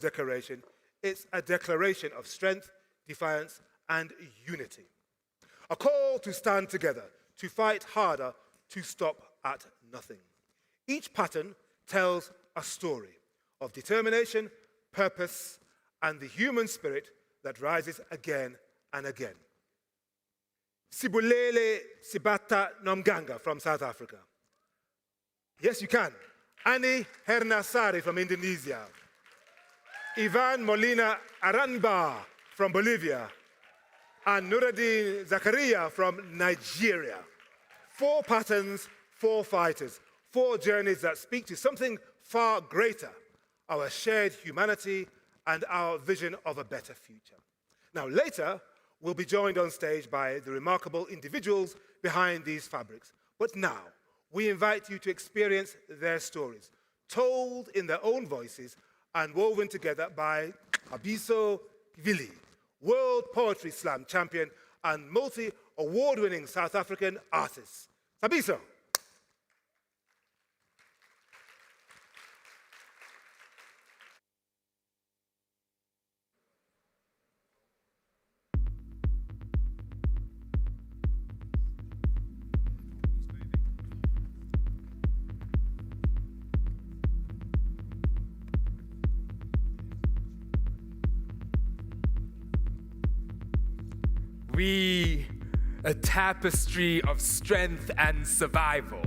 declaration. It's a declaration of strength, defiance, and unity. A call to stand together, to fight harder, to stop at nothing. Each pattern tells a story of determination, purpose, and the human spirit that rises again and again. Sibulele Sibata Nomganga from South Africa. Yes, you can. Annie Hernasari from Indonesia. Ivan Molina Aranba from Bolivia. And Nuruddin Zakaria from Nigeria. 4 patterns, 4 fighters, 4 journeys that speak to something far greater, our shared humanity and our vision of a better future. Now, later, we'll be joined on stage by the remarkable individuals behind these fabrics. But now, we invite you to experience their stories, told in their own voices and woven together by Abiso Vili, World Poetry Slam champion and multi-award-winning South African artist. Abiso. We, a tapestry of strength and survival,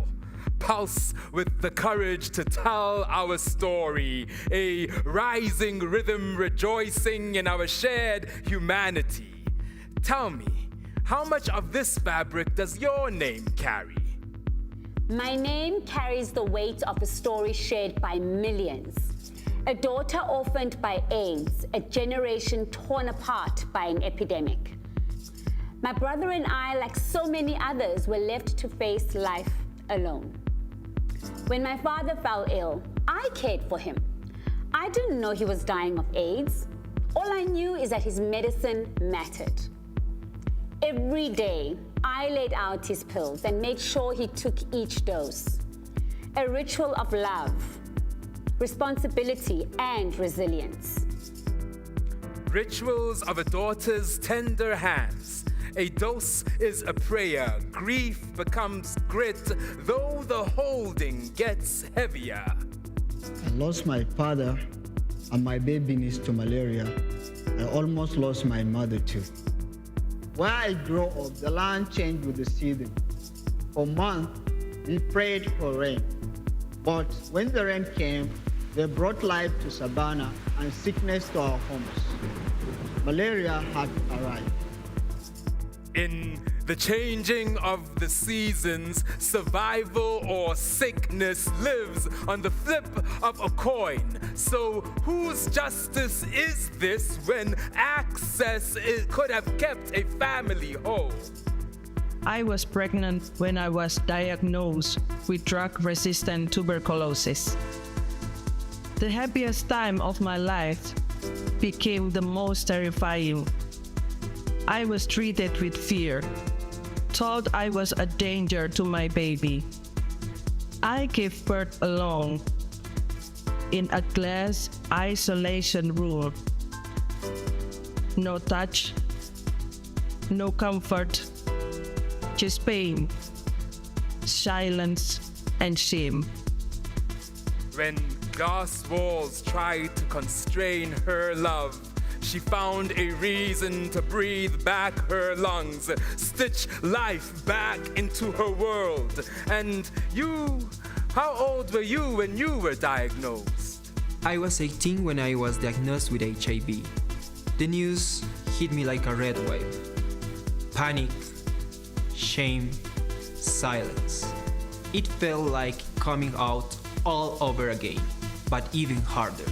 pulse with the courage to tell our story, a rising rhythm rejoicing in our shared humanity. Tell me, how much of this fabric does your name carry? My name carries the weight of a story shared by millions. A daughter orphaned by AIDS, a generation torn apart by an epidemic. My brother and I, like so many others, were left to face life alone. When my father fell ill, I cared for him. I didn't know he was dying of AIDS. All I knew is that his medicine mattered. Every day, I laid out his pills and made sure he took each dose. A ritual of love, responsibility, and resilience. Rituals of a daughter's tender hands. A dose is a prayer, grief becomes grit, though the holding gets heavier. I lost my father and my baby needs to malaria. I almost lost my mother too. Where I grew up, the land changed with the season. For months, we prayed for rain. But when the rain came, they brought life to Savannah and sickness to our homes. Malaria had arrived. In the changing of the seasons, survival or sickness lives on the flip of a coin. So whose justice is this when access could have kept a family whole? I was pregnant when I was diagnosed with drug-resistant tuberculosis. The happiest time of my life became the most terrifying. I was treated with fear, told I was a danger to my baby. I gave birth alone in a glass isolation room. No touch, no comfort, just pain, silence, and shame. When glass walls tried to constrain her love, she found a reason to breathe back her lungs, stitch life back into her world. And you, how old were you when you were diagnosed? I was 18 when I was diagnosed with HIV. The news hit me like a red wave. Panic, shame, silence. It felt like coming out all over again, but even harder.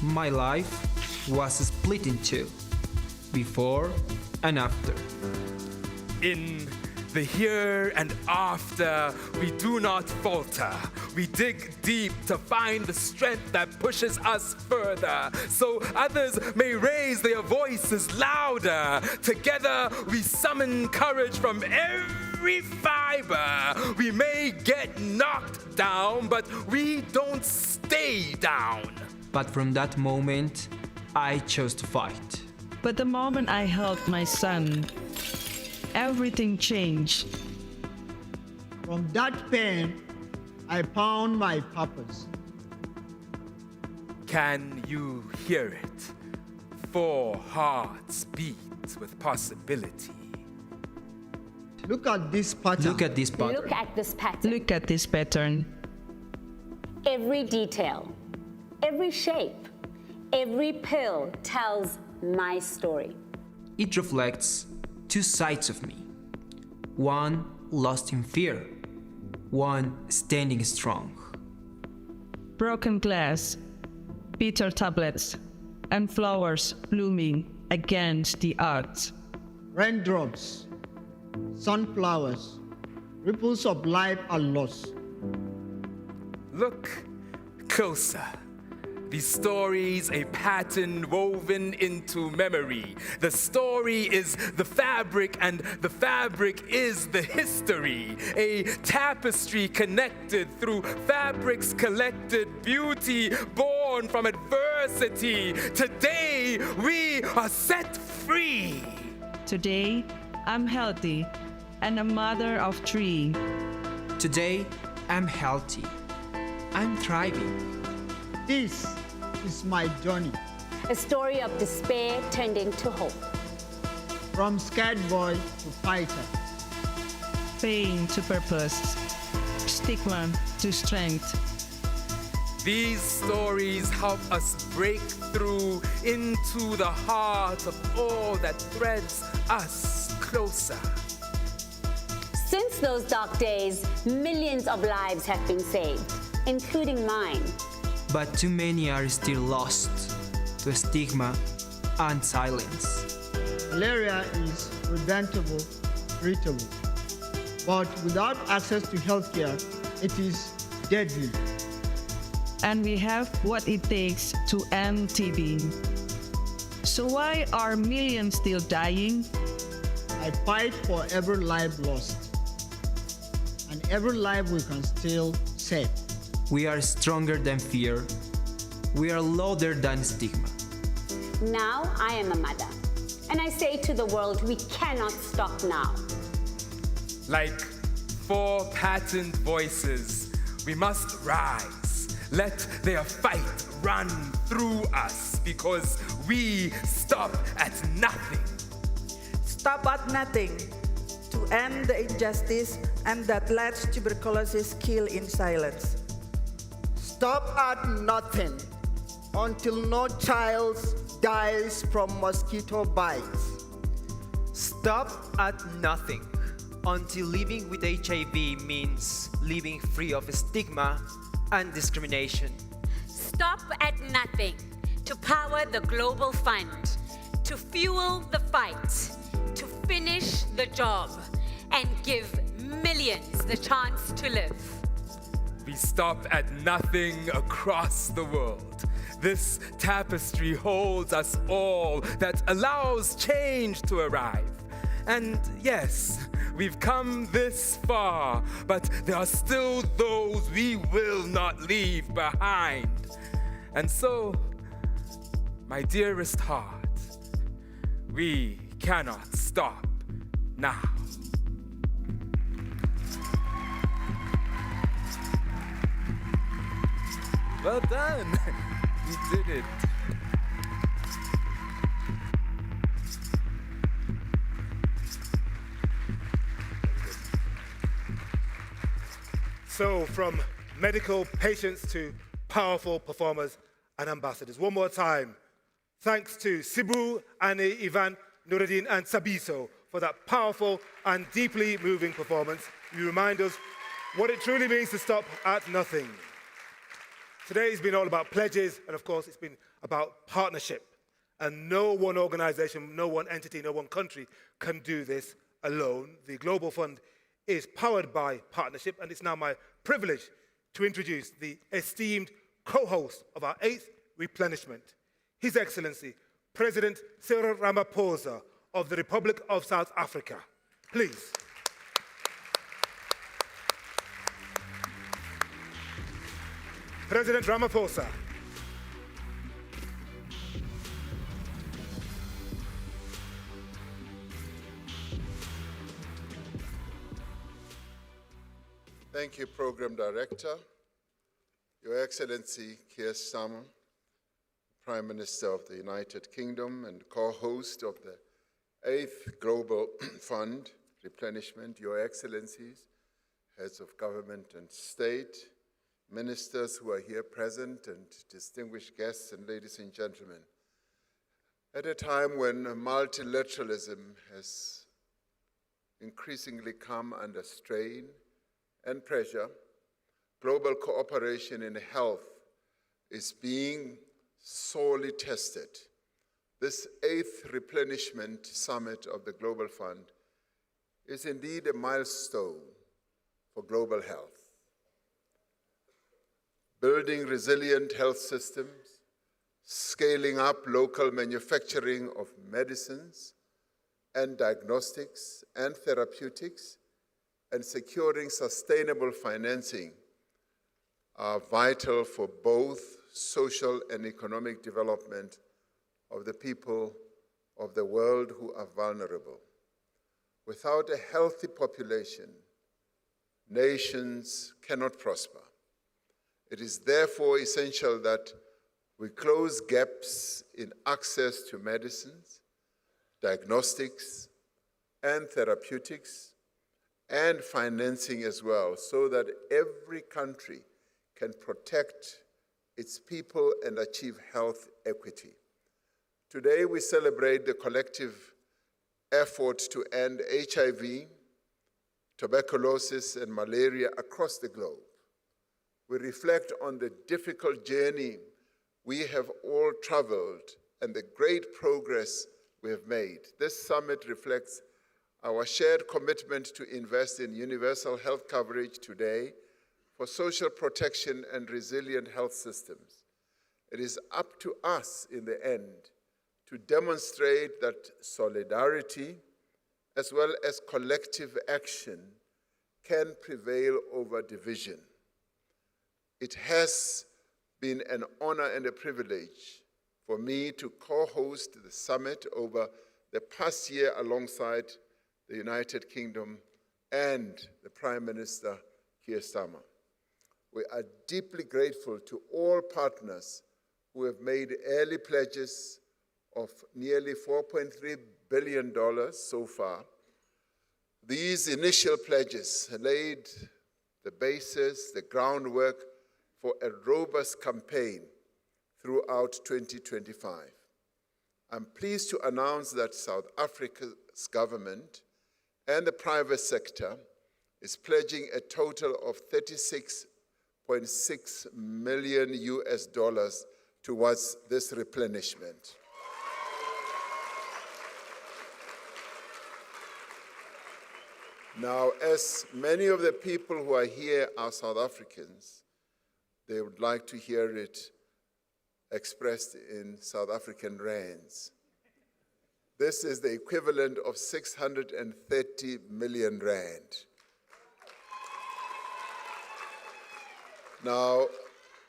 My life was split in two, before and after. In the here and after, we do not falter. We dig deep to find the strength that pushes us further, so others may raise their voices louder. Together, we summon courage from every fiber. We may get knocked down, but we don't stay down. But from that moment, I chose to fight. But the moment I held my son, everything changed. From that pain, I found my purpose. Can you hear it? 4 hearts beat with possibility. Look at this pattern. Look at this pattern. Look at this pattern. Look at this pattern. Every detail, every shape, every pill tells my story. It reflects 2 sides of me. One lost in fear, one standing strong. Broken glass, bitter tablets, and flowers blooming against the odds. Raindrops, sunflowers, ripples of life are lost. Look closer. These stories, a pattern woven into memory. The story is the fabric, and the fabric is the history. A tapestry connected through fabric's collected beauty, born from adversity. Today, we are set free. Today, I'm healthy and a mother of 3. Today, I'm healthy. I'm thriving. This is my journey. A story of despair turned into hope. From scared boy to fighter. Pain to purpose, stigma to strength. These stories help us break through into the heart of all that threads us closer. Since those dark days, millions of lives have been saved, including mine. But too many are still lost to stigma and silence. Malaria is preventable, treatable. But without access to healthcare, it is deadly. And we have what it takes to end TB. So why are millions still dying? I fight for every life lost, and every life we can still save. We are stronger than fear. We are louder than stigma. Now I am a mother, and I say to the world, we cannot stop now. Like 4 patterned voices, we must rise. Let their fight run through us, because we stop at nothing. Stop at nothing to end the injustice and that lets tuberculosis kill in silence. Stop at nothing until no child dies from mosquito bites. Stop at nothing until living with HIV means living free of stigma and discrimination. Stop at nothing to power the Global Fund, to fuel the fight, to finish the job, and give millions the chance to live. We stop at nothing across the world. This tapestry holds us all, that allows change to arrive. And yes, we've come this far, but there are still those we will not leave behind. And so, my dearest heart, we cannot stop now. Well done. You did it. So, from medical patients to powerful performers and ambassadors. One more time, thanks to Sibu, Annie, Ivan, Nuruddin, and Sabiso for that powerful and deeply moving performance. You remind us what it truly means to stop at nothing. Today has been all about pledges, and of course, it's been about partnership. And no one organization, no one entity, no one country can do this alone. The Global Fund is powered by partnership, and it's now my privilege to introduce the esteemed co-host of our 8th Replenishment, His Excellency, President Cyril Ramaphosa of the Republic of South Africa. Please. President Ramaphosa. Thank you, Program Director. Your Excellency Keir Starmer, Prime Minister of the United Kingdom and co-host of the 8th Global Fund Replenishment, Your Excellencies, heads of government and state, ministers who are here present, and distinguished guests, and ladies and gentlemen. At a time when multilateralism has increasingly come under strain and pressure, global cooperation in health is being sorely tested. This 8th Replenishment Summit of the Global Fund is indeed a milestone for global health. Building resilient health systems, scaling up local manufacturing of medicines and diagnostics and therapeutics, and securing sustainable financing are vital for both social and economic development of the people of the world who are vulnerable. Without a healthy population, nations cannot prosper. It is therefore essential that we close gaps in access to medicines, diagnostics, and therapeutics, and financing as well, so that every country can protect its people and achieve health equity. Today, we celebrate the collective effort to end HIV, tuberculosis, and malaria across the globe. We reflect on the difficult journey we have all traveled and the great progress we have made. This summit reflects our shared commitment to invest in universal health coverage today for social protection and resilient health systems. It is up to us in the end to demonstrate that solidarity as well as collective action can prevail over division. It has been an honor and a privilege for me to co-host the summit over the past year alongside the United Kingdom and the Prime Minister, Keir Starmer. We are deeply grateful to all partners who have made early pledges of nearly $4.3 billion so far. These initial pledges laid the basis, the groundwork for a robust campaign throughout 2025. I'm pleased to announce that South Africa's government and the private sector is pledging a total of $36.6 million towards this replenishment. Now, as many of the people who are here are South Africans, they would like to hear it expressed in South African rands. This is the equivalent of 630 million rand. Now,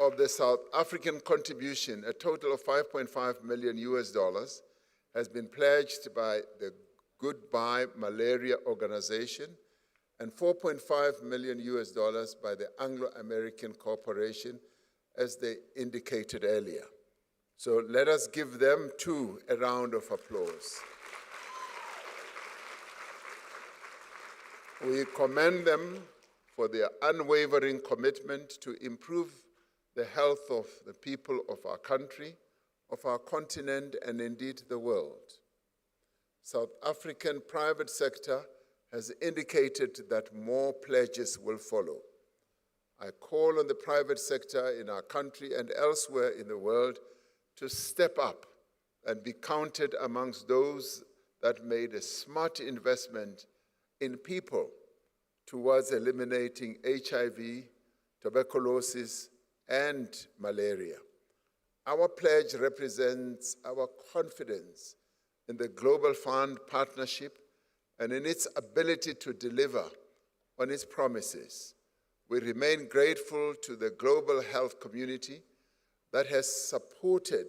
of the South African contribution, a total of $5.5 million has been pledged by the Goodbye Malaria Organization and $4.5 million by the Anglo-American Corporation, as they indicated earlier. So let us give them too a round of applause. We commend them for their unwavering commitment to improve the health of the people of our country, of our continent, and indeed the world. South African private sector has indicated that more pledges will follow. I call on the private sector in our country and elsewhere in the world to step up and be counted amongst those that made a smart investment in people towards eliminating HIV, tuberculosis, and malaria. Our pledge represents our confidence in the Global Fund partnership and in its ability to deliver on its promises. We remain grateful to the global health community that has supported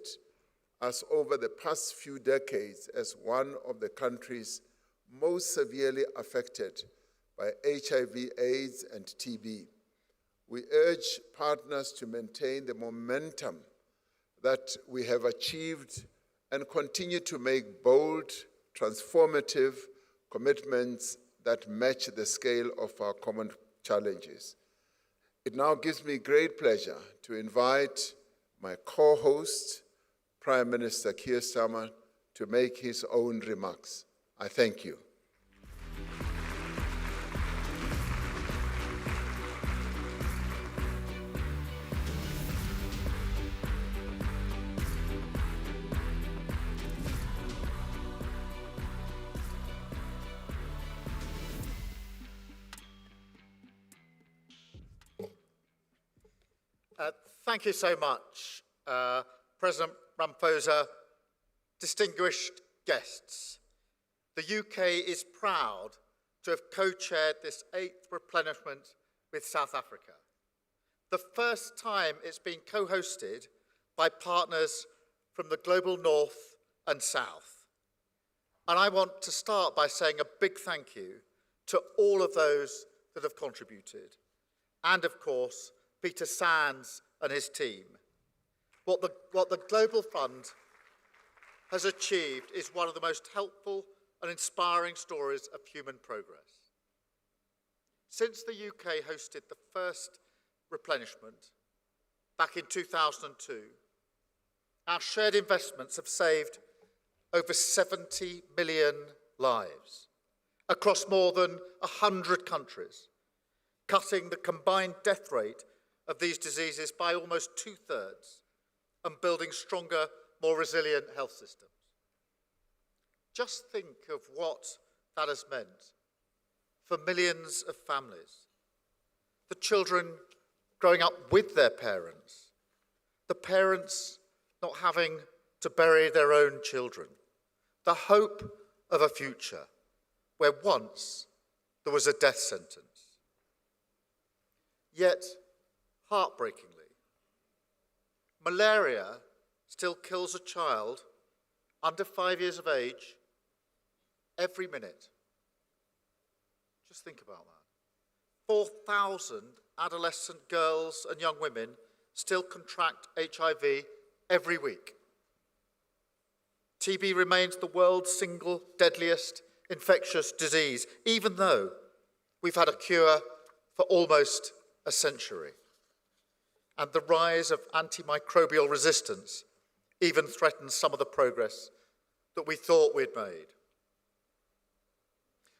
us over the past few decades as one of the countries most severely affected by HIV, AIDS, and TB. We urge partners to maintain the momentum that we have achieved and continue to make bold, transformative commitments that match the scale of our common challenges. It now gives me great pleasure to invite my co-host, Prime Minister Keir Starmer, to make his own remarks. I thank you. Thank you so much, President Ramaphosa, distinguished guests. The UK is proud to have co-chaired this 8th Replenishment with South Africa, the first time it's been co-hosted by partners from the global north and south. And I want to start by saying a big thank you to all of those that have contributed, and of course, Peter Sands and his team. What the Global Fund has achieved is one of the most helpful and inspiring stories of human progress. Since the UK hosted the first replenishment back in 2002, our shared investments have saved over 70 million lives across more than 100 countries, cutting the combined death rate of these diseases by almost 2/3 and building stronger, more resilient health systems. Just think of what that has meant for millions of families, the children growing up with their parents, the parents not having to bury their own children, the hope of a future where once there was a death sentence. Yet, heartbreakingly, malaria still kills a child under 5 years of age every minute. Just think about that. 4,000 adolescent girls and young women still contract HIV every week. TB remains the world's single deadliest infectious disease, even though we've had a cure for almost a century. And the rise of antimicrobial resistance even threatens some of the progress that we thought we'd made.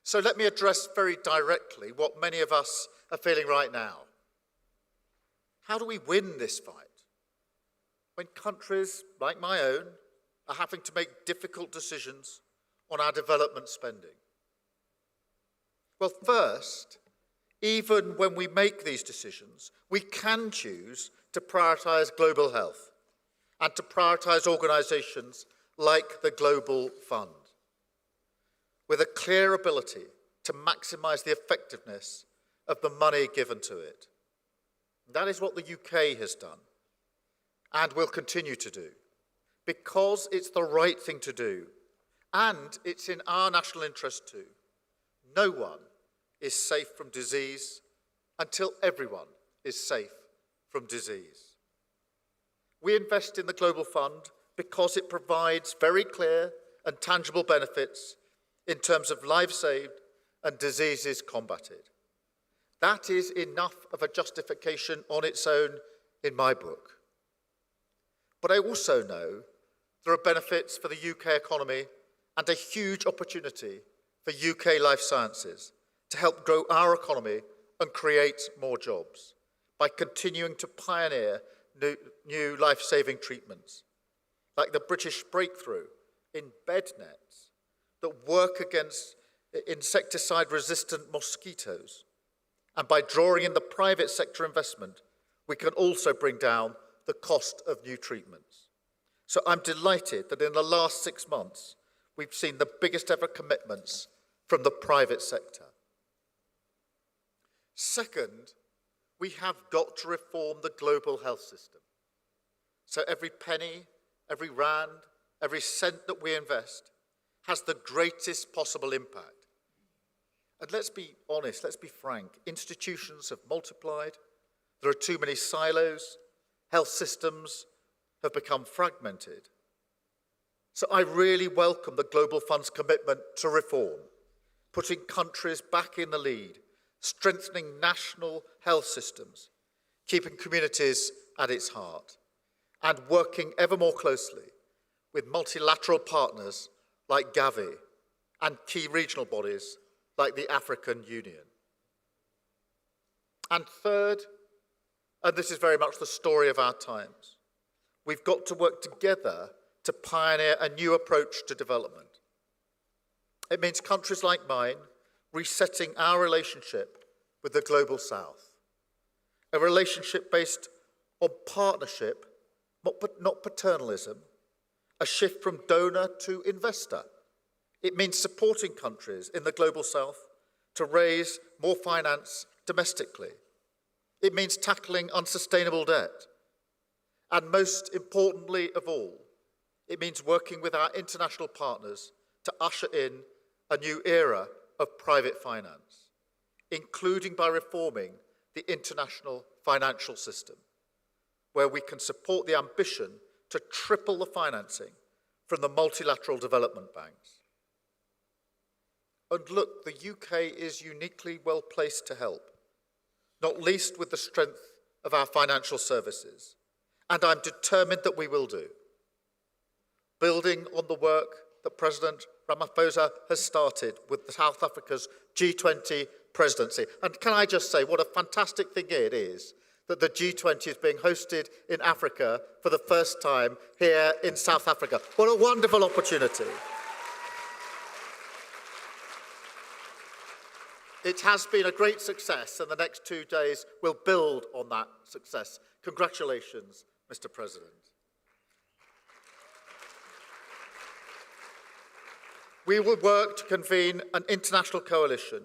So let me address very directly what many of us are feeling right now. How do we win this fight when countries like my own are having to make difficult decisions on our development spending? Well, first, even when we make these decisions, we can choose to prioritise global health and to prioritise organisations like the Global Fund, with a clear ability to maximise the effectiveness of the money given to it. That is what the UK has done and will continue to do, because it's the right thing to do and it's in our national interest too. No one is safe from disease until everyone is safe from disease. We invest in the Global Fund because it provides very clear and tangible benefits in terms of lives saved and diseases combated. That is enough of a justification on its own in my book. But I also know there are benefits for the UK economy and a huge opportunity for UK life sciences to help grow our economy and create more jobs by continuing to pioneer new life-saving treatments, like the British breakthrough in bed nets that work against insecticide-resistant mosquitoes. And by drawing in the private sector investment, we can also bring down the cost of new treatments. So I'm delighted that in the last 6 months, we've seen the biggest ever commitments from the private sector. Second, we have got to reform the global health system. So every penny, every rand, every cent that we invest has the greatest possible impact. And let's be honest, let's be frank. Institutions have multiplied. There are too many silos. Health systems have become fragmented. So I really welcome the Global Fund's commitment to reform, putting countries back in the lead, strengthening national health systems, keeping communities at its heart, and working ever more closely with multilateral partners like Gavi and key regional bodies like the African Union. And third, and this is very much the story of our times, we've got to work together to pioneer a new approach to development. It means countries like mine resetting our relationship with the Global South, a relationship based on partnership, not paternalism, a shift from donor to investor. It means supporting countries in the Global South to raise more finance domestically. It means tackling unsustainable debt. And most importantly of all, it means working with our international partners to usher in a new era of private finance, including by reforming the international financial system, where we can support the ambition to triple the financing from the multilateral development banks. And look, the UK is uniquely well placed to help, not least with the strength of our financial services, and I'm determined that we will do. Building on the work that President Ramaphosa has started with South Africa's G20 presidency. And can I just say what a fantastic thing it is that the G20 is being hosted in Africa for the first time here in South Africa. What a wonderful opportunity. It has been a great success, and the next 2 days will build on that success. Congratulations, Mr. President. We will work to convene an international coalition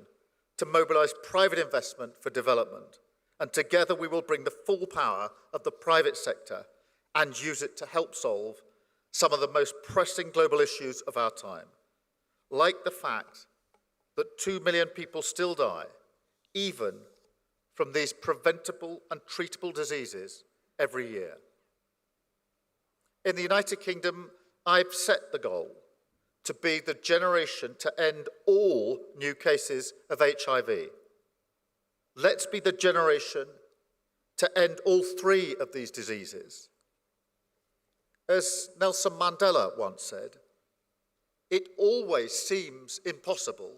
to mobilise private investment for development, and together we will bring the full power of the private sector and use it to help solve some of the most pressing global issues of our time, like the fact that 2 million people still die, even from these preventable and treatable diseases every year. In the United Kingdom, I've set the goal to be the generation to end all new cases of HIV. Let's be the generation to end all 3 of these diseases. As Nelson Mandela once said, it always seems impossible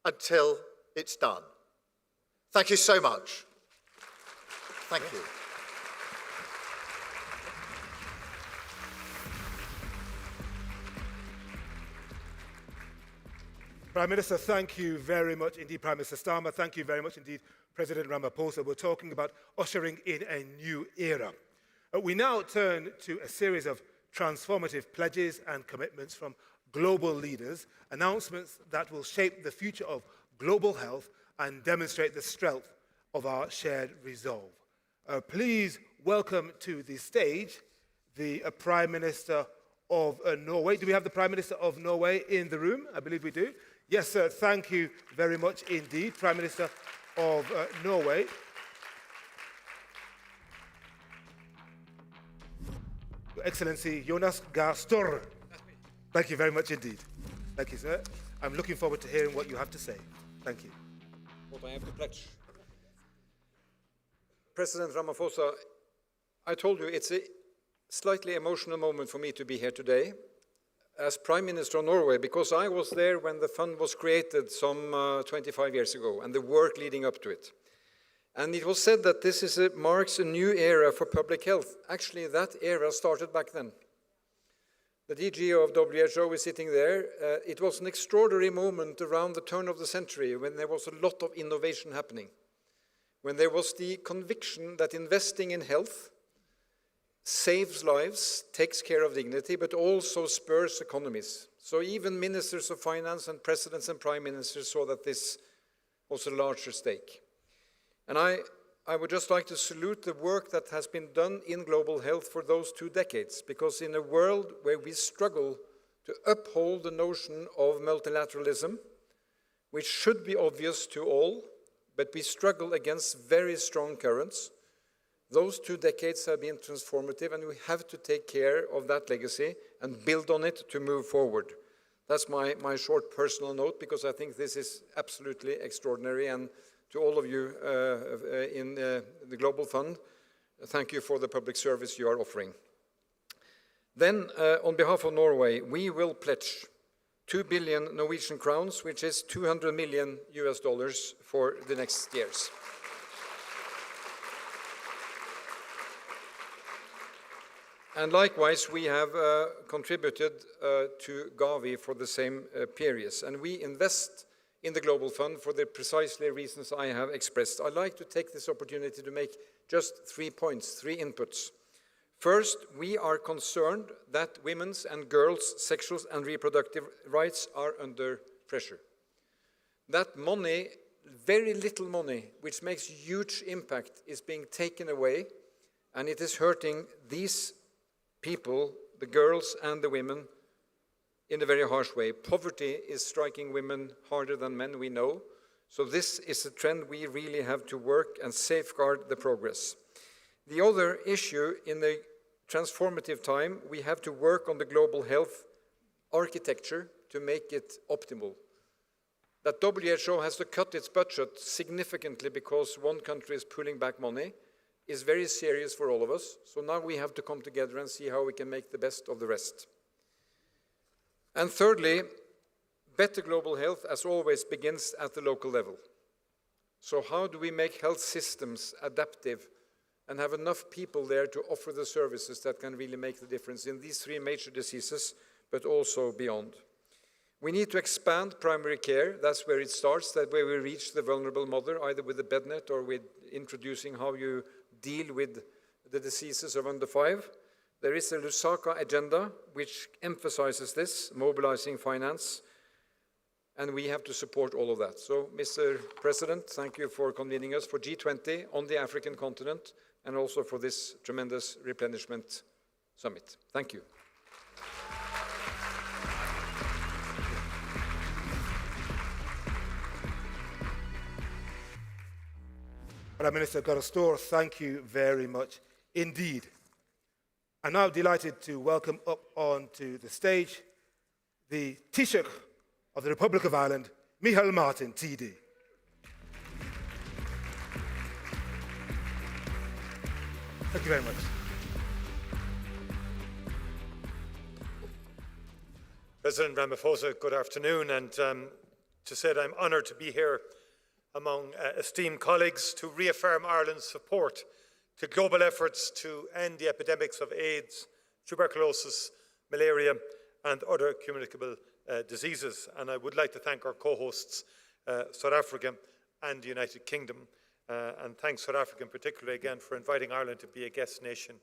until it's done. Thank you so much. Thank you. Prime Minister, thank you very much indeed. Prime Minister Starmer, thank you very much indeed. President Ramaphosa, we're talking about ushering in a new era. We now turn to a series of transformative pledges and commitments from global leaders, announcements that will shape the future of global health and demonstrate the strength of our shared resolve. Please welcome to the stage the Prime Minister of Norway. Do we have the Prime Minister of Norway in the room? I believe we do. Yes, sir. Thank you very much indeed, Prime Minister of Norway. Your Excellency Jonas Gahr Støre. Thank you very much indeed. Thank you, sir. I'm looking forward to hearing what you have to say. Thank you. What I have to pledge. President Ramaphosa, I told you it's a slightly emotional moment for me to be here today as Prime Minister of Norway, because I was there when the fund was created some 25 years ago and the work leading up to it. And it was said that this marks a new era for public health. Actually, that era started back then. The DG of WHO is sitting there. It was an extraordinary moment around the turn of the century when there was a lot of innovation happening, when there was the conviction that investing in health saves lives, takes care of dignity, but also spurs economies. So even ministers of finance and presidents and prime ministers saw that this was a larger stake. And I would just like to salute the work that has been done in global health for those 2 decades, because in a world where we struggle to uphold the notion of multilateralism, which should be obvious to all, but we struggle against very strong currents. Those 2 decades have been transformative, and we have to take care of that legacy and build on it to move forward. That's my short personal note, because I think this is absolutely extraordinary. And to all of you in the Global Fund, thank you for the public service you are offering. Then, on behalf of Norway, we will pledge 2 billion Norwegian crowns, which is $200 million for the next years. And likewise, we have contributed to Gavi for the same periods. And we invest in the Global Fund for the precisely reasons I have expressed. I'd like to take this opportunity to make just 3 points, 3 inputs. First, we are concerned that women's and girls' sexual and reproductive rights are under pressure. That money, very little money, which makes huge impact, is being taken away, and it is hurting these people, the girls and the women, in a very harsh way. Poverty is striking women harder than men, we know. So this is a trend we really have to work and safeguard the progress. The other issue, in the transformative time, we have to work on the global health architecture to make it optimal. That WHO has to cut its budget significantly because one country is pulling back money is very serious for all of us. So now we have to come together and see how we can make the best of the rest. And thirdly, better global health, as always, begins at the local level. So how do we make health systems adaptive and have enough people there to offer the services that can really make the difference in these 3 major diseases, but also beyond? We need to expand primary care. That's where it starts. That way we reach the vulnerable mother, either with the bednet or with introducing how you deal with the diseases of under 5. There is a Lusaka agenda which emphasizes this, mobilizing finance, and we have to support all of that. So, Mr. President, thank you for convening us for G20 on the African continent and also for this tremendous replenishment summit. Thank you. Prime Minister Garastor, thank you very much indeed. I'm now delighted to welcome up onto the stage the Taoiseach of the Republic of Ireland, Micheál Martin, TD. Thank you very much. President Ramaphosa, good afternoon, and to say that I'm honoured to be here among esteemed colleagues to reaffirm Ireland's support to global efforts to end the epidemics of AIDS, tuberculosis, malaria and other communicable diseases. And I would like to thank our co-hosts, South Africa and the United Kingdom, and thank South Africa in particular again for inviting Ireland to be a guest nation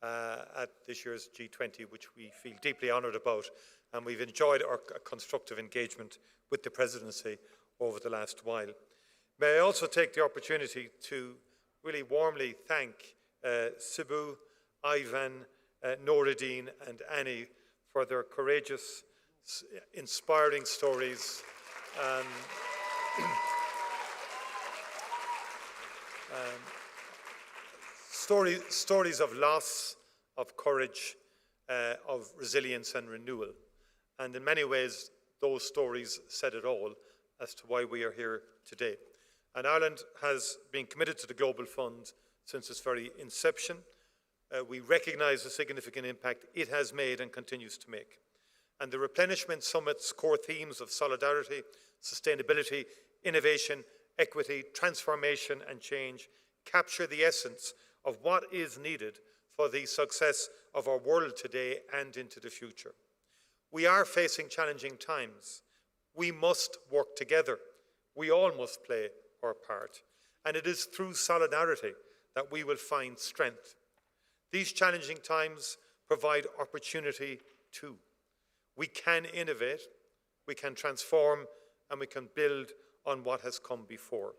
at this year's G20, which we feel deeply honoured about, and we've enjoyed our constructive engagement with the presidency over the last while. May I also take the opportunity to really warmly thank Sibu, Ivan, Noureddin and Annie for their courageous, inspiring stories. Stories of loss, of courage, of resilience and renewal. And in many ways, those stories said it all as to why we are here today. And Ireland has been committed to the Global Fund since its very inception. We recognise the significant impact it has made and continues to make. And the Replenishment Summit's core themes of solidarity, sustainability, innovation, equity, transformation and change capture the essence of what is needed for the success of our world today and into the future. We are facing challenging times. We must work together. We all must play our part. And it is through solidarity that we will find strength. These challenging times provide opportunity too. We can innovate, we can transform, and we can build on what has come before.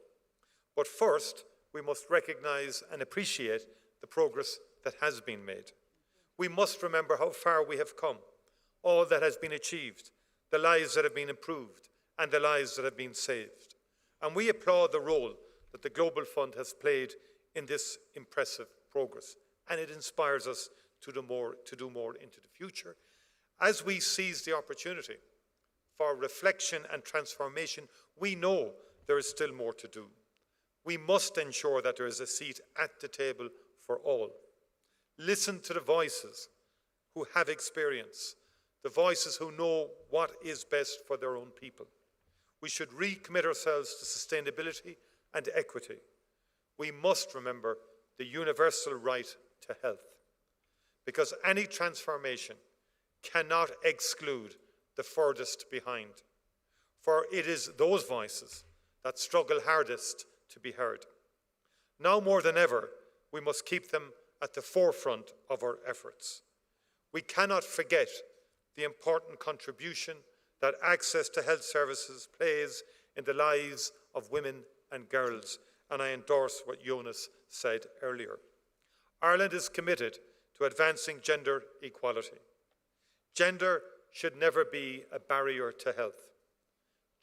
But first, we must recognise and appreciate the progress that has been made. We must remember how far we have come, all that has been achieved, the lives that have been improved, and the lives that have been saved. And we applaud the role that the Global Fund has played in this impressive progress, and it inspires us to do more into the future. As we seize the opportunity for reflection and transformation, we know there is still more to do. We must ensure that there is a seat at the table for all. Listen to the voices who have experience, the voices who know what is best for their own people. We should recommit ourselves to sustainability and equity. We must remember the universal right to health, because any transformation cannot exclude the furthest behind, for it is those voices that struggle hardest to be heard. Now more than ever, we must keep them at the forefront of our efforts. We cannot forget the important contribution that access to health services plays in the lives of women and girls, and I endorse what Jonas said earlier. Ireland is committed to advancing gender equality. Gender should never be a barrier to health.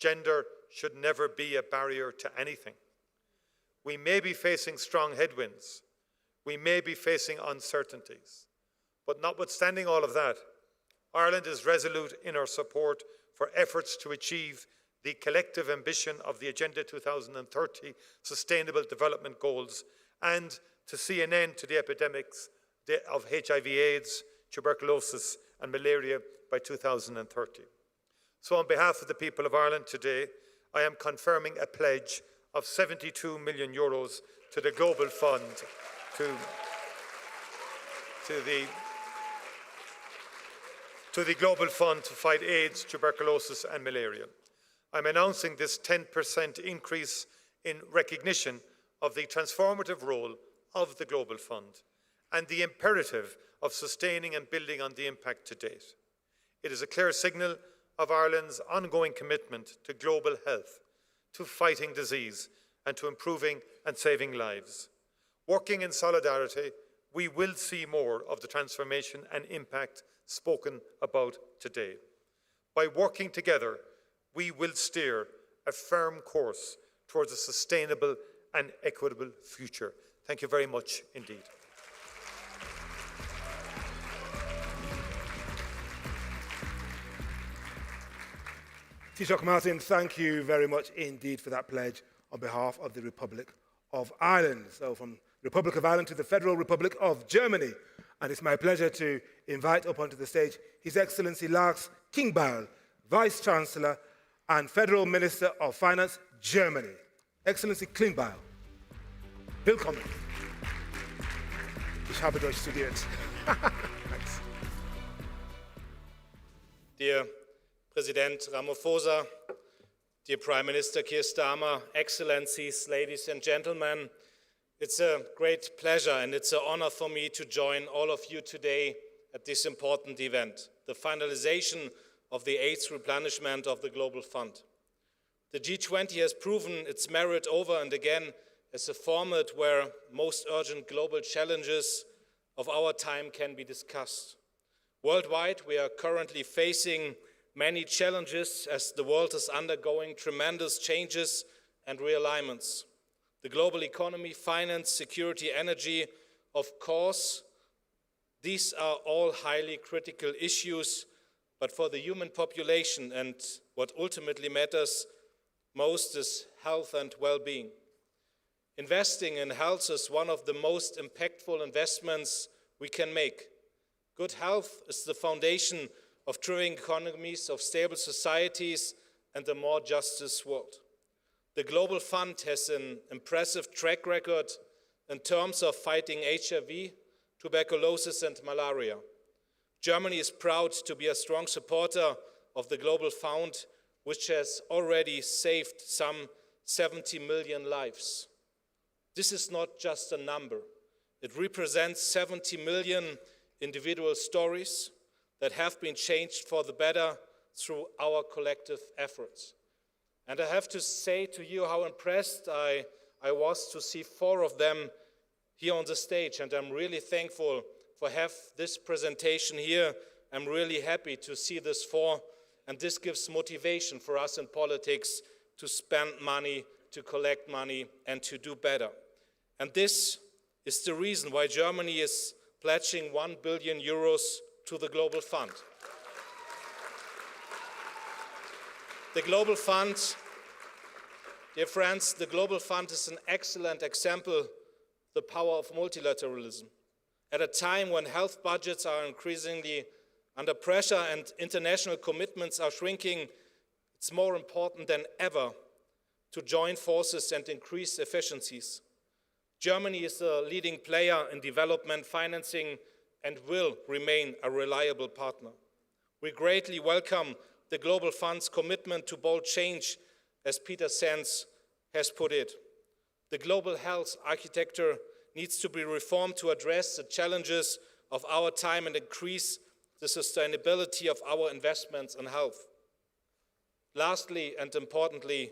Gender should never be a barrier to anything. We may be facing strong headwinds. We may be facing uncertainties. But notwithstanding all of that, Ireland is resolute in our support for efforts to achieve the collective ambition of the Agenda 2030 Sustainable Development Goals and to see an end to the epidemics of HIV/AIDS, tuberculosis and malaria by 2030. So on behalf of the people of Ireland today, I am confirming a pledge of 72 million euros to the Global Fund to the Global Fund to fight AIDS, tuberculosis and malaria. I'm announcing this 10% increase in recognition of the transformative role of the Global Fund and the imperative of sustaining and building on the impact to date. It is a clear signal of Ireland's ongoing commitment to global health, to fighting disease and to improving and saving lives. Working in solidarity, we will see more of the transformation and impact spoken about today. By working together, we will steer a firm course towards a sustainable and equitable future. Thank you very much indeed. Taoiseach Martin, thank you very much indeed for that pledge on behalf of the Republic of Ireland. So from the Republic of Ireland to the Federal Republic of Germany. And it's my pleasure to invite up onto the stage His Excellency Lars Klingbeil, Vice-Chancellor and Federal Minister of Finance, Germany. Excellency Klingbeil, willkommen. Ich habe Deutsch studiert. Thanks. Dear President Ramaphosa, dear Prime Minister Keir Starmer, Excellencies, ladies and gentlemen, it's a great pleasure and it's an honor for me to join all of you today at this important event, the finalization of the 8th replenishment of the Global Fund. The G20 has proven its merit over and again as a format where most urgent global challenges of our time can be discussed. Worldwide, we are currently facing many challenges as the world is undergoing tremendous changes and realignments. The global economy, finance, security, energy, of course, these are all highly critical issues, but for the human population and what ultimately matters most is health and well-being. Investing in health is one of the most impactful investments we can make. Good health is the foundation of thriving economies, of stable societies, and a more just world. The Global Fund has an impressive track record in terms of fighting HIV, tuberculosis, and malaria. Germany is proud to be a strong supporter of the Global Fund, which has already saved some 70 million lives. This is not just a number. It represents 70 million individual stories that have been changed for the better through our collective efforts. And I have to say to you how impressed I was to see 4 of them here on the stage, and I'm really thankful for have this presentation here. I'm really happy to see this 4, And this gives motivation for us in politics to spend money, to collect money, and to do better. And this is the reason why Germany is pledging 1 billion euros to the Global Fund. The Global Fund, dear friends, the Global Fund is an excellent example of the power of multilateralism. At a time when health budgets are increasingly under pressure and international commitments are shrinking, it's more important than ever to join forces and increase efficiencies. Germany is a leading player in development financing and will remain a reliable partner. We greatly welcome the Global Fund's commitment to bold change, as Peter Sands has put it. The global health architecture needs to be reformed to address the challenges of our time and increase the sustainability of our investments in health. Lastly and importantly,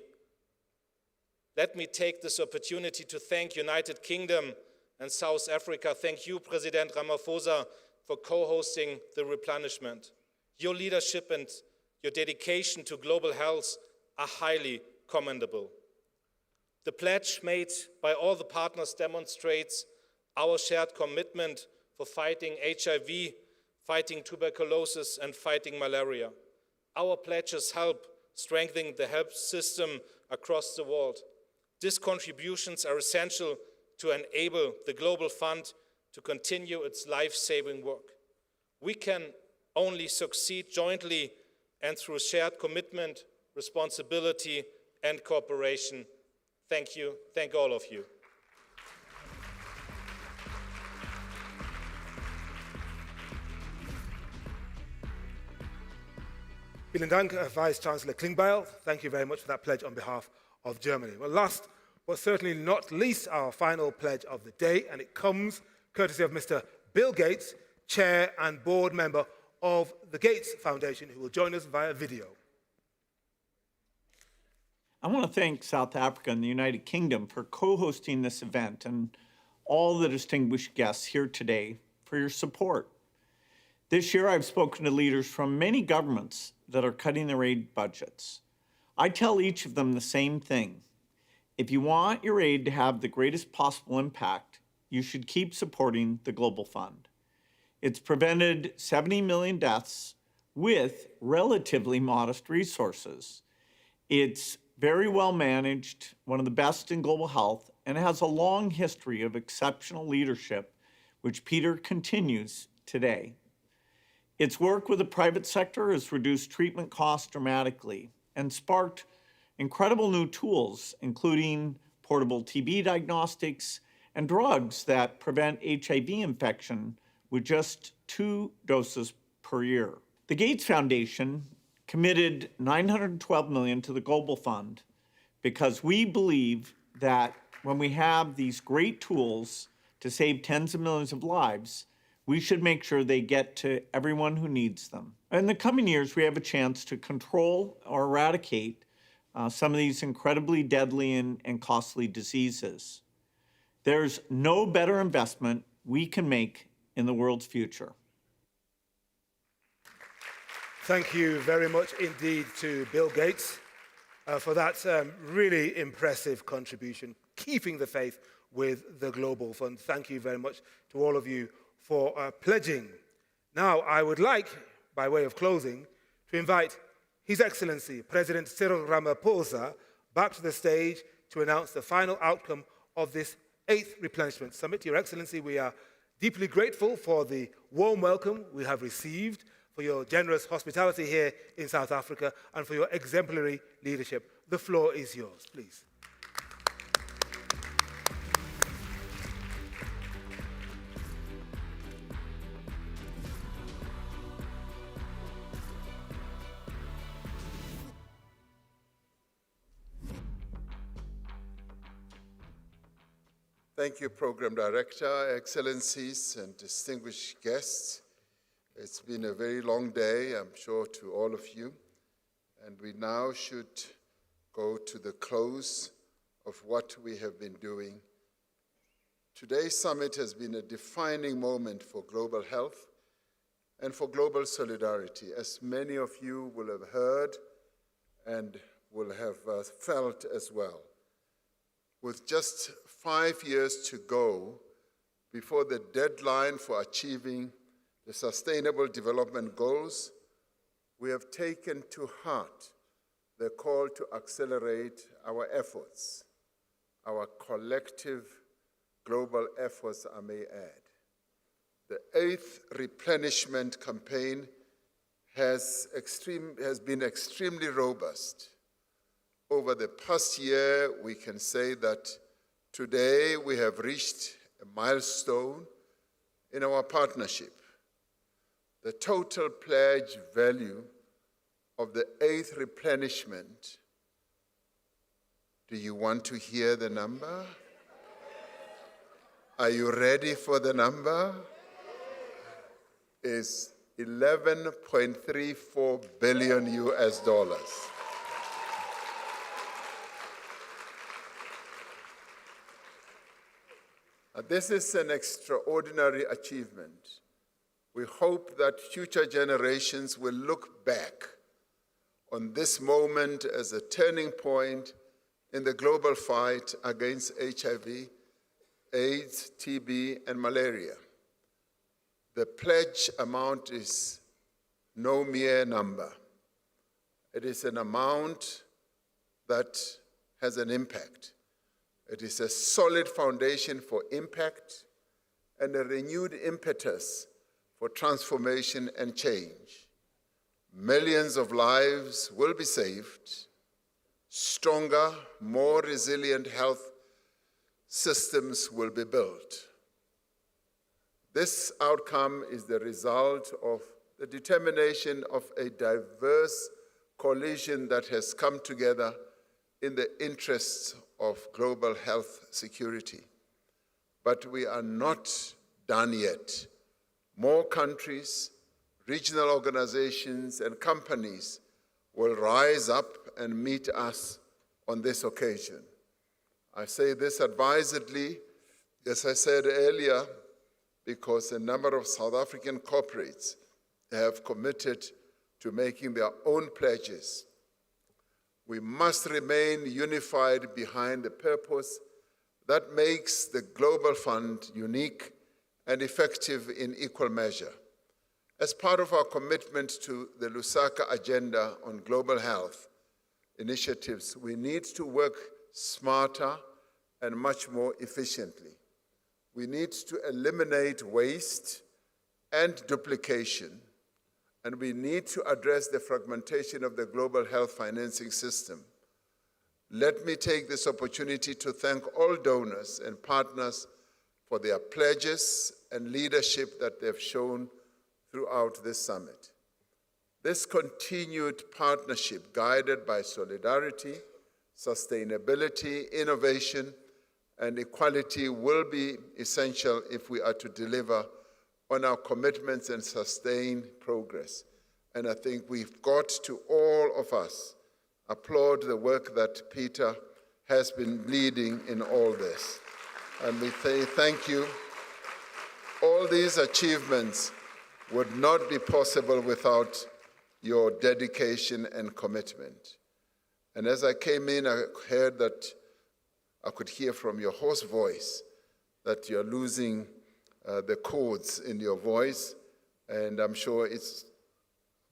let me take this opportunity to thank United Kingdom and South Africa. Thank you, President Ramaphosa, for co-hosting the replenishment. Your leadership and your dedication to global health are highly commendable. The pledge made by all the partners demonstrates our shared commitment for fighting HIV, fighting tuberculosis, and fighting malaria. Our pledges help strengthening the health system across the world. These contributions are essential to enable the Global Fund to continue its life-saving work. We can only succeed jointly and through shared commitment, responsibility, and cooperation. Thank you. Thank all of you. Vielen Dank, Vice Chancellor Klingbeil. Thank you very much for that pledge on behalf of Germany. Well, last but certainly not least, our final pledge of the day, and it comes courtesy of Mr. Bill Gates, Chair and Board Member of the Gates Foundation, who will join us via video. I want to thank South Africa and the United Kingdom for co-hosting this event and all the distinguished guests here today for your support. This year, I've spoken to leaders from many governments that are cutting their aid budgets. I tell each of them the same thing. If you want your aid to have the greatest possible impact, you should keep supporting the Global Fund. It's prevented 70 million deaths with relatively modest resources. It's very well managed, one of the best in global health, and has a long history of exceptional leadership, which Peter continues today. Its work with the private sector has reduced treatment costs dramatically and sparked incredible new tools, including portable TB diagnostics and drugs that prevent HIV infection with just 2 doses per year. The Gates Foundation committed $912 million to the Global Fund because we believe that when we have these great tools to save tens of millions of lives, we should make sure they get to everyone who needs them. In the coming years, we have a chance to control or eradicate some of these incredibly deadly and costly diseases. There's no better investment we can make in the world's future. Thank you very much indeed to Bill Gates for that really impressive contribution, keeping the faith with the Global Fund. Thank you very much to all of you for pledging. Now, I would like, by way of closing, to invite His Excellency President Cyril Ramaphosa back to the stage to announce the final outcome of this 8th Replenishment Summit. Your Excellency, we are deeply grateful for the warm welcome we have received, for your generous hospitality here in South Africa, and for your exemplary leadership. The floor is yours, please. Thank you, Program Director, Excellencies, and distinguished guests. It's been a very long day, I'm sure, to all of you. And we now should go to the close of what we have been doing. Today's summit has been a defining moment for global health and for global solidarity, as many of you will have heard and will have felt as well. With just 5 years to go before the deadline for achieving the Sustainable Development Goals, we have taken to heart the call to accelerate our efforts, our collective global efforts, I may add. The 8th Replenishment campaign has been extremely robust. Over the past year, we can say that today we have reached a milestone in our partnership. The total pledge value of the 8th Replenishment, do you want to hear the number? Are you ready for the number? Is 11.34 billion US dollars. This is an extraordinary achievement. We hope that future generations will look back on this moment as a turning point in the global fight against HIV, AIDS, TB, and malaria. The pledge amount is no mere number. It is an amount that has an impact. It is a solid foundation for impact and a renewed impetus for transformation and change. Millions of lives will be saved. Stronger, more resilient health systems will be built. This outcome is the result of the determination of a diverse coalition that has come together in the interests of global health security. But we are not done yet. More countries, regional organizations, and companies will rise up and meet us on this occasion. I say this advisedly, as I said earlier, because a number of South African corporates have committed to making their own pledges. We must remain unified behind the purpose that makes the Global Fund unique and effective in equal measure. As part of our commitment to the Lusaka Agenda on Global Health initiatives, we need to work smarter and much more efficiently. We need to eliminate waste and duplication, and we need to address the fragmentation of the global health financing system. Let me take this opportunity to thank all donors and partners for their pledges and leadership that they've shown throughout this summit. This continued partnership, guided by solidarity, sustainability, innovation, and equality, will be essential if we are to deliver on our commitments and sustain progress. And I think we've got to, all of us, applaud the work that Peter has been leading in all this. And we say thank you. All these achievements would not be possible without your dedication and commitment. And as I came in, I heard that I could hear from your hoarse voice that you're losing the chords in your voice, and I'm sure it's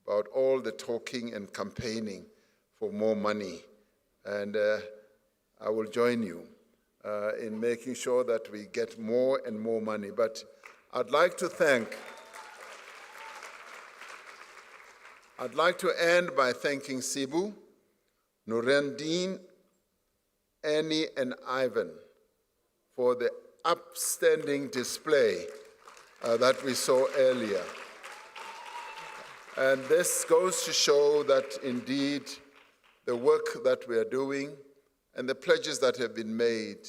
about all the talking and campaigning for more money. And I will join you in making sure that we get more and more money. But I'd like to end by thanking Sibu, Nurendin, Annie, and Ivan for the upstanding display that we saw earlier. And this goes to show that indeed the work that we are doing and the pledges that have been made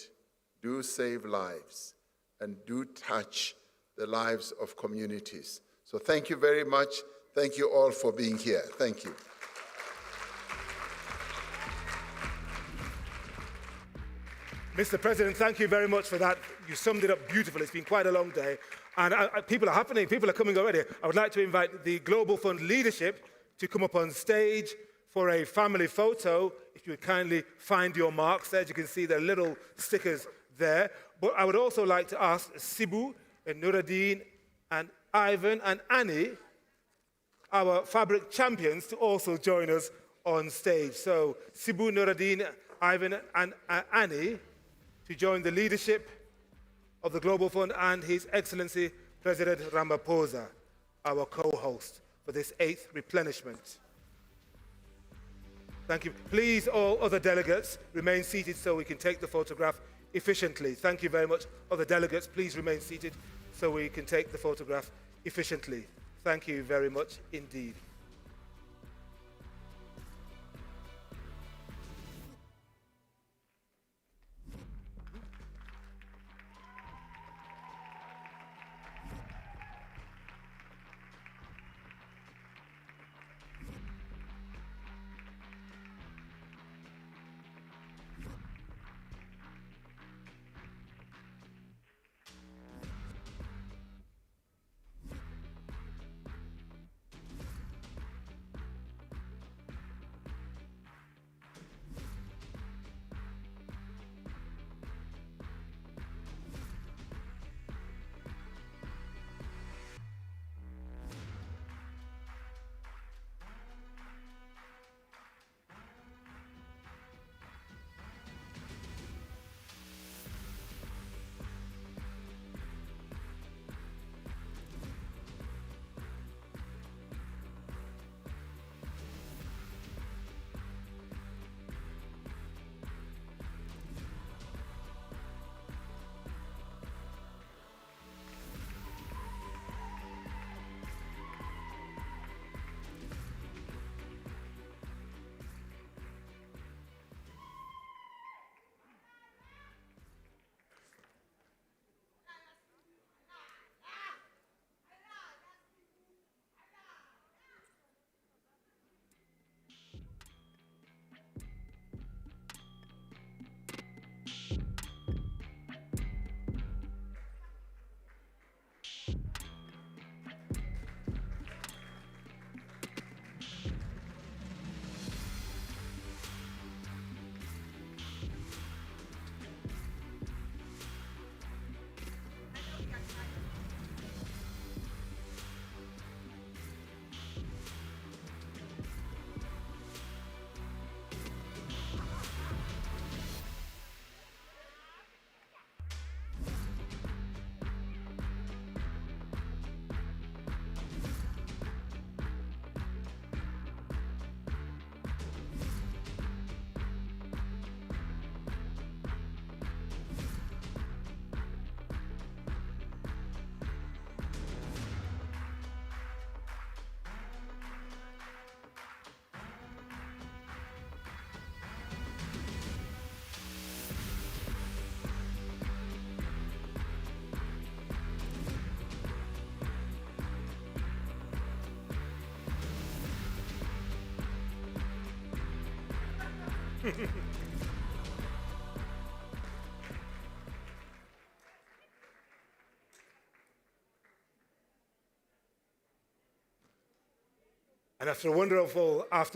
do save lives and do touch the lives of communities. So thank you very much. Thank you all for being here. Thank you. Mr. President, thank you very much for that. You summed it up beautifully. It's been quite a long day. And people are happening. People are coming already. I would like to invite the Global Fund leadership to come up on stage for a family photo. If you would kindly find your marks there. As you can see, there are little stickers there. But I would also like to ask Sibu and Nuruddin and Ivan and Annie, our fabric champions, to also join us on stage. So Sibu, Nuruddin, Ivan and Annie to join the leadership of the Global Fund and His Excellency President Ramaphosa, our co-host for this 8th replenishment. Thank you. Please, all other delegates, remain seated so we can take the photograph efficiently. Thank you very much. Other delegates, please remain seated so we can take the photograph efficiently. Thank you very much indeed. And after a wonderful afternoon,